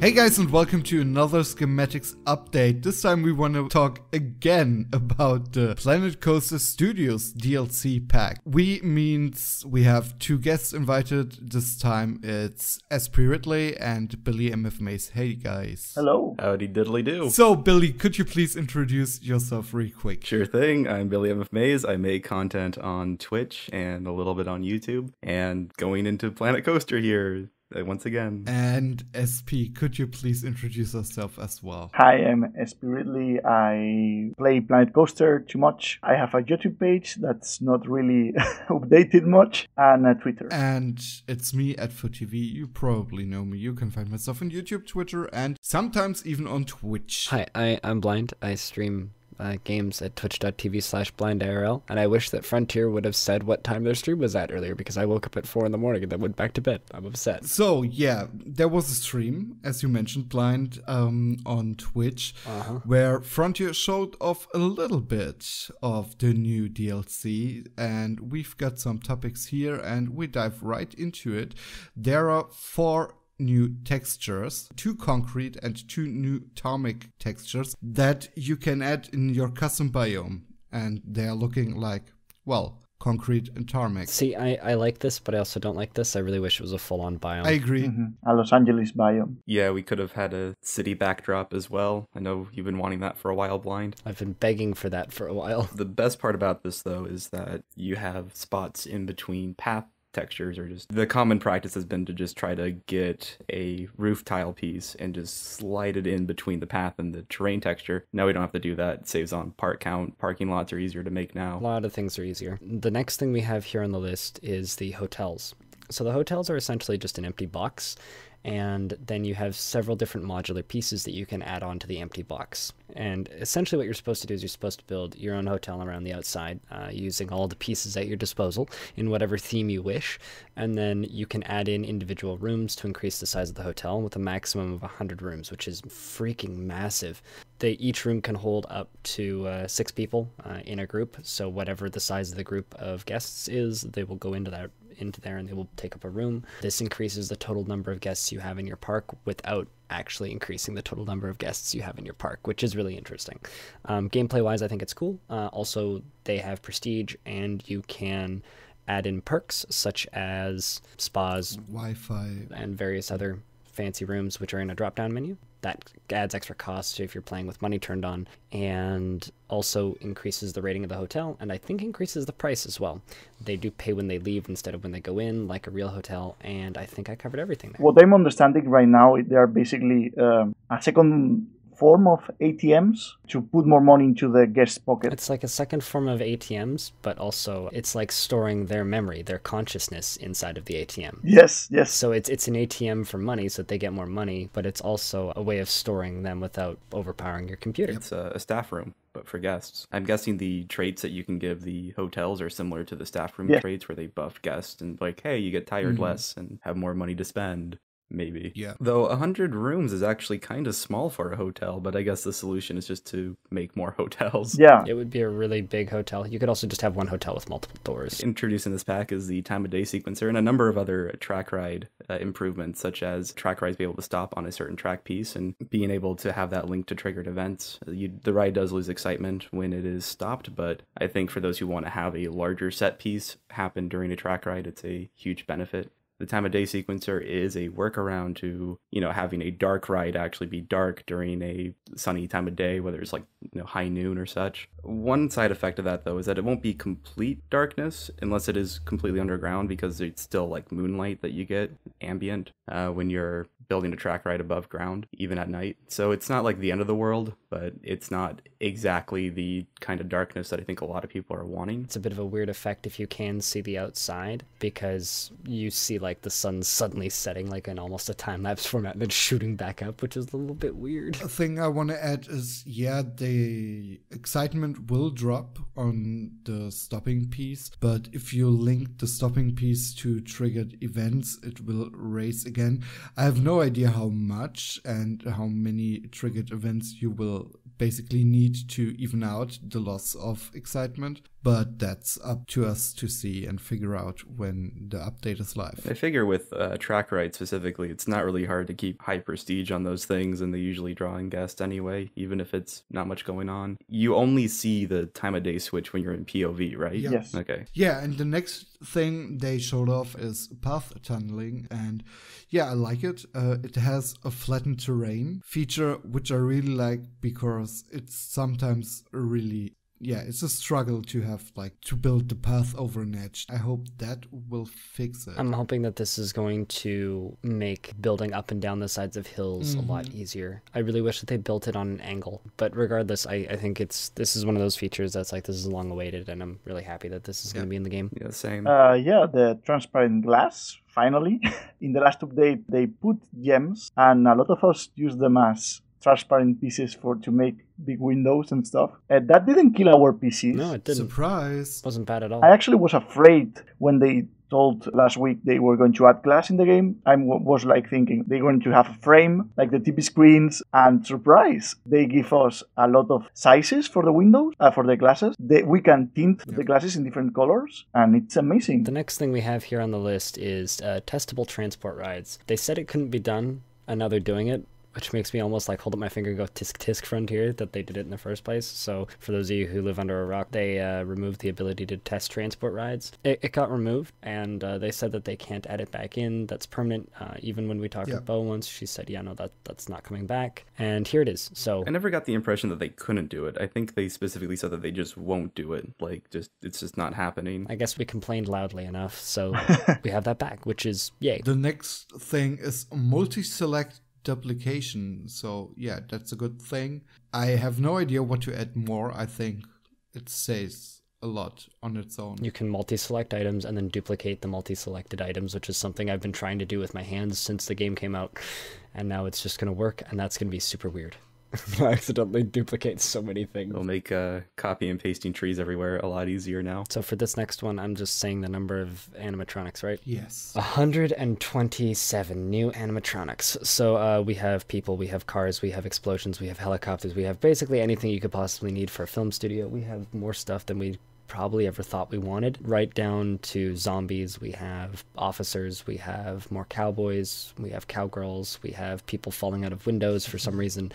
Hey guys, and welcome to another Schematics update. This time we want to talk again about the Planet Coaster Studios DLC pack. We means we have two guests invited. This time it's SPRidley and BillyMFMays. Hey guys. Hello. Howdy diddly do. So Billy, could you please introduce yourself really quick? Sure thing. I'm BillyMFMays. I make content on Twitch and a little bit on YouTube. And going into Planet Coaster here once again. And SP, could you please introduce yourself as well? Hi, I'm SPRidley. I play Planet Coaster too much. I have a YouTube page that's not really updated much, and a Twitter. And it's me, AdfoTV. You probably know me. You can find myself on YouTube, Twitter, and sometimes even on Twitch. Hi, I'm Blind. I stream games at twitch.tv/BlindIRL, and I wish that Frontier would have said what time their stream was at earlier, because I woke up at 4 in the morning and then went back to bed. I'm upset. So yeah, there was a stream, as you mentioned, Blind, on Twitch, where Frontier showed off a little bit of the new DLC, and we've got some topics here, and we dive right into it. There are 4 new textures, 2 concrete and 2 new tarmac textures that you can add in your custom biome, and they're looking like, well, concrete and tarmac. See, I like this, but I also don't like this. I really wish it was a full-on biome. I agree. A Los Angeles biome. Yeah, we could have had a city backdrop as well. I know you've been wanting that for a while, Blind. I've been begging for that for a while. The best part about this, though, is that you have spots in between path textures, or just the common practice has been to just try to get a roof tile piece and just slide it in between the path and the terrain texture. Now we don't have to do that. It saves on part count. Parking lots are easier to make now. A lot of things are easier. The next thing we have here on the list is the hotels. So the hotels are essentially just an empty box, and then you have several different modular pieces that you can add on to the empty box. And essentially what you're supposed to do is you're supposed to build your own hotel around the outside using all the pieces at your disposal in whatever theme you wish. And then you can add in individual rooms to increase the size of the hotel with a maximum of 100 rooms, which is freaking massive. Each room can hold up to 6 people in a group. So whatever the size of the group of guests is, they will go into there and they will take up a room. This increases the total number of guests you have in your park without actually increasing the total number of guests you have in your park, which is really interesting. Gameplay wise, I think it's cool. Also, they have prestige, and you can add in perks such as spas, Wi-Fi, and various other fancy rooms which are in a drop-down menu. That adds extra cost if you're playing with money turned on, and also increases the rating of the hotel, and I think increases the price as well. They do pay when they leave instead of when they go in, like a real hotel, and I think I covered everything there. What I'm understanding right now, they are basically a second form of ATMs to put more money into the guest's pocket. It's like a second form of ATMs, but also it's like storing their memory, their consciousness inside of the ATM. Yes. So it's an ATM for money so that they get more money, but it's also a way of storing them without overpowering your computer. It's a staff room, but for guests. I'm guessing the traits that you can give the hotels are similar to the staff room traits, where they buff guests and like, hey, you get tired less and have more money to spend. Maybe. Yeah. Though 100 rooms is actually kind of small for a hotel, but I guess the solution is just to make more hotels. Yeah. It would be a really big hotel. You could also just have one hotel with multiple doors. Introduced in this pack is the time of day sequencer and a number of other track ride improvements, such as track rides being able to stop on a certain track piece and being able to have that linked to triggered events. The ride does lose excitement when it is stopped, but I think for those who want to have a larger set piece happen during a track ride, it's a huge benefit. The time of day sequencer is a workaround to, having a dark ride actually be dark during a sunny time of day, whether it's like, high noon or such. One side effect of that, though, is that it won't be complete darkness unless it is completely underground, because it's still like moonlight that you get ambient when you're building a track ride above ground, even at night. So it's not like the end of the world, but it's not exactly the kind of darkness that I think a lot of people are wanting. It's a bit of a weird effect if you can see the outside, because you see like the sun suddenly setting like in almost a time-lapse format and then shooting back up, which is a little bit weird. A thing I want to add is, the excitement will drop on the stopping piece, but if you link the stopping piece to triggered events, it will raise again. I have no idea how much and how many triggered events you will basically need to even out the loss of excitement, but that's up to us to see and figure out when the update is live. I figure with track rides specifically, it's not really hard to keep high prestige on those things, and they usually draw in guests anyway, even if it's not much going on. You only see the time of day switch when you're in POV, right? Yeah. Yes. Okay. Yeah, and the next thing they showed off is path tunneling, and yeah, I like it. It has a flattened terrain feature, which I really like because it's sometimes really... Yeah, it's a struggle to have, like, to build the path over an edge. I hope that will fix it. I'm hoping that this is going to make building up and down the sides of hills a lot easier. I really wish that they built it on an angle. But regardless, I think this is one of those features that's like, this is long awaited, and I'm really happy that this is going to be in the game. Yeah, same. Yeah, the transparent glass, finally. In the last update, they put gems, and a lot of us use them as transparent pieces to make big windows and stuff. That didn't kill our PCs. No, it didn't. Surprise! Wasn't bad at all. I actually was afraid when they told last week they were going to add glass in the game. I was like thinking they're going to have a frame like the TV screens, and surprise, they give us a lot of sizes for the windows, for the glasses. We can tint the glasses in different colors, and it's amazing. The next thing we have here on the list is testable transport rides. They said it couldn't be done, and now they're doing it, which makes me almost like hold up my finger and go tisk tisk Frontier that they did it in the first place. So for those of you who live under a rock, they removed the ability to test transport rides. It got removed, and they said that they can't add it back in. That's permanent. Even when we talked with Bo once, she said, yeah, no, that's not coming back. And here it is. So I never got the impression that they couldn't do it. I think they specifically said that they just won't do it. Like, it's just not happening. I guess we complained loudly enough, so we have that back, which is yay. The next thing is multi-select duplication, so yeah, that's a good thing. I have no idea what to add more. I think it says a lot on its own. You can multi-select items and then duplicate the multi-selected items, which is something I've been trying to do with my hands since the game came out, and now it's just going to work, and that's going to be super weird. I accidentally duplicate so many things. It'll make copy and pasting trees everywhere a lot easier now. So for this next one, I'm just saying the number of animatronics, right? Yes. 127 new animatronics. So we have people, we have cars, we have explosions, we have helicopters, we have basically anything you could possibly need for a film studio. We have more stuff than we probably ever thought we wanted, right down to zombies. We have officers, we have more cowboys, we have cowgirls, we have people falling out of windows for some reason,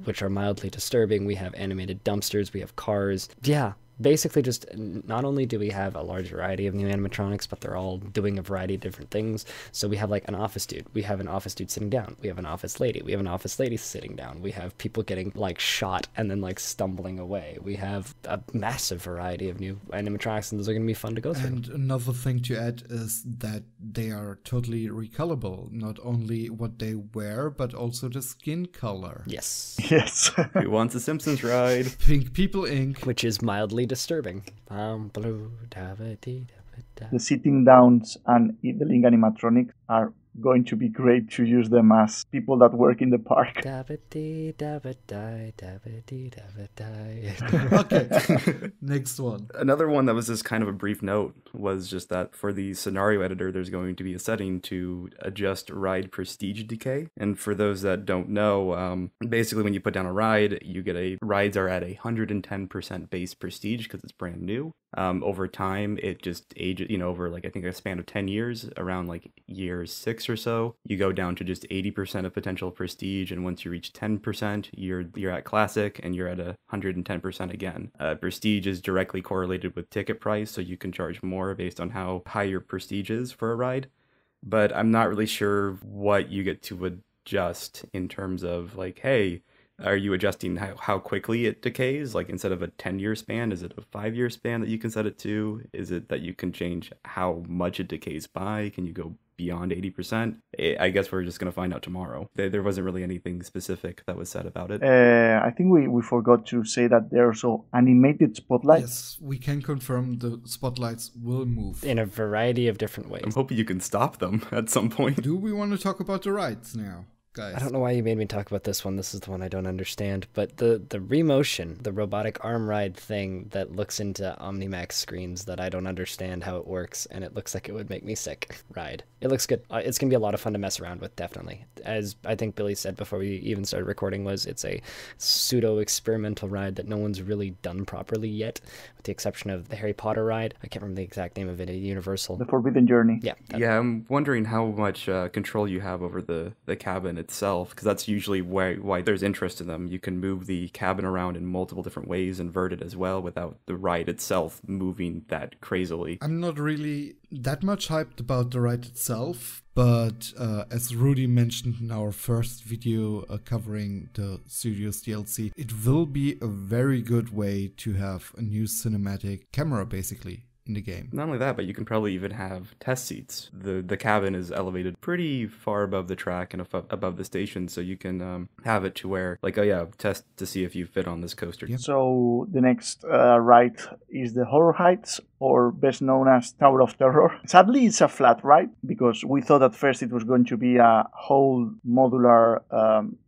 which are mildly disturbing. We have animated dumpsters, we have cars. Yeah, basically just not only do we have a large variety of new animatronics, but they're all doing a variety of different things. So we have like an office dude. We have an office dude sitting down. We have an office lady. We have an office lady sitting down. We have people getting like shot and then like stumbling away. We have a massive variety of new animatronics, and those are going to be fun to go through. And another thing to add is that they are totally recolorable. Not only what they wear, but also the skin color. Yes. Yes. Who wants a Simpsons ride? Pink People Inc. Which is mildly disturbing. The sitting downs and the Link animatronics are going to be great to use them as people that work in the park. Okay, next one. Another one that was just kind of a brief note was just that for the scenario editor, there's going to be a setting to adjust ride prestige decay. And for those that don't know, basically when you put down a ride, you get rides are at 110% base prestige because it's brand new. Over time, it just ages, over like I think a span of 10 years, around like year 6 or so, you go down to just 80% of potential prestige, and once you reach 10%, you're at classic, and you're at 110% again. Prestige is directly correlated with ticket price, so you can charge more based on how high your prestige is for a ride. But I'm not really sure what you get to adjust in terms of like, hey, are you adjusting how quickly it decays? Like instead of a 10-year span, is it a 5-year span that you can set it to? Is it that you can change how much it decays by? Can you go beyond 80%? I guess we're just going to find out tomorrow. There wasn't really anything specific that was said about it. I think we forgot to say that there are also animated spotlights. Yes, we can confirm the spotlights will move. In a variety of different ways. I'm hoping you can stop them at some point. Do we want to talk about the rides now? guys. I don't know why you made me talk about this one. This is the one I don't understand. But the Remotion, the robotic arm ride thing that looks into Omnimax screens that I don't understand how it works, and it looks like it would make me sick. Ride. It looks good. It's going to be a lot of fun to mess around with, definitely. As I think Billy said before we even started recording, it's a pseudo-experimental ride that no one's really done properly yet, with the exception of the Harry Potter ride. I can't remember the exact name of it at Universal. The Forbidden Journey. Yeah. Yeah, I'm wondering how much control you have over the cabin itself, because that's usually why there's interest in them. You can move the cabin around in multiple different ways, invert it as well, without the ride itself moving that crazily. I'm not really that much hyped about the ride itself, but as Rudy mentioned in our first video covering the Studios DLC, it will be a very good way to have a new cinematic camera, basically, in the game. Not only that, but you can probably even have test seats. The cabin is elevated pretty far above the track and above the station, so you can have it to where, like, oh yeah, test to see if you fit on this coaster. Yep. So the next ride is the Horror Heights, or best known as Tower of Terror. Sadly, it's a flat ride, because we thought at first it was going to be a whole modular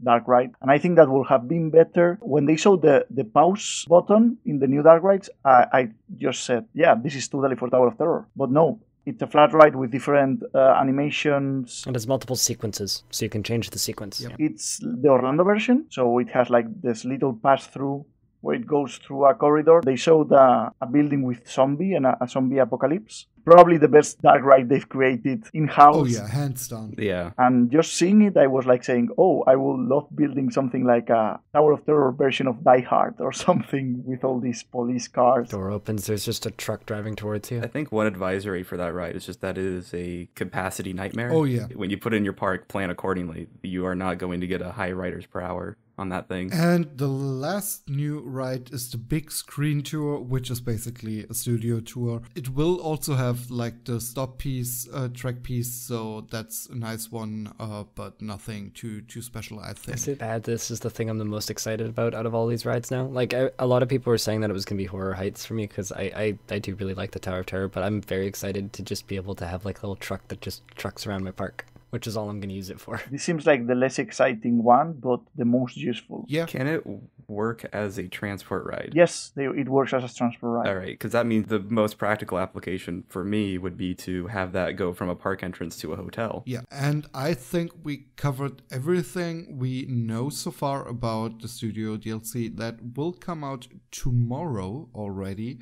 dark ride, and I think that would have been better. When they showed the pause button in the new dark rides, I just said, yeah, this is totally for Tower of Terror. But no, it's a flat ride with different animations. And there's multiple sequences, so you can change the sequence. Yep. It's the Orlando version, so it has like this little pass-through where it goes through a corridor. They showed a building with zombie and a zombie apocalypse. Probably the best dark ride they've created in-house. Oh yeah, hands down. Yeah. And just seeing it, I was like saying, oh, I would love building something like a Tower of Terror version of Die Hard or something with all these police cars. Door opens, there's just a truck driving towards you. I think one advisory for that ride is just that it is a capacity nightmare. Oh yeah. When you put in your park, plan accordingly. You are not going to get a high riders per hour on that thing. And the last new ride is the Big Screen Tour, which is basically a studio tour. It will also have like the stop piece, track piece, so that's a nice one, but nothing too special, I think. Is it bad? This is the thing I'm the most excited about out of all these rides now. Like, a lot of people were saying that it was going to be Horror Heights for me, because I do really like the Tower of Terror, but I'm very excited to just be able to have like a little truck that just trucks around my park, which is all I'm going to use it for. This seems like the less exciting one, but the most useful. Yeah. Can it work as a transport ride? Yes, it works as a transport ride. All right, because that means the most practical application for me would be to have that go from a park entrance to a hotel. Yeah, and I think we covered everything we know so far about the Studio DLC that will come out tomorrow already.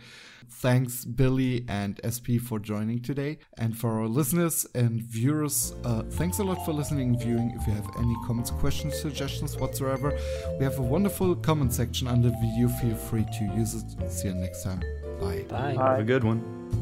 Thanks, Billy and SP, for joining today. And for our listeners and viewers, thanks a lot for listening and viewing. If you have any comments, questions, suggestions whatsoever, we have a wonderful comment section under the video. Feel free to use it. See you next time. Bye. Bye. Bye. Have a good one.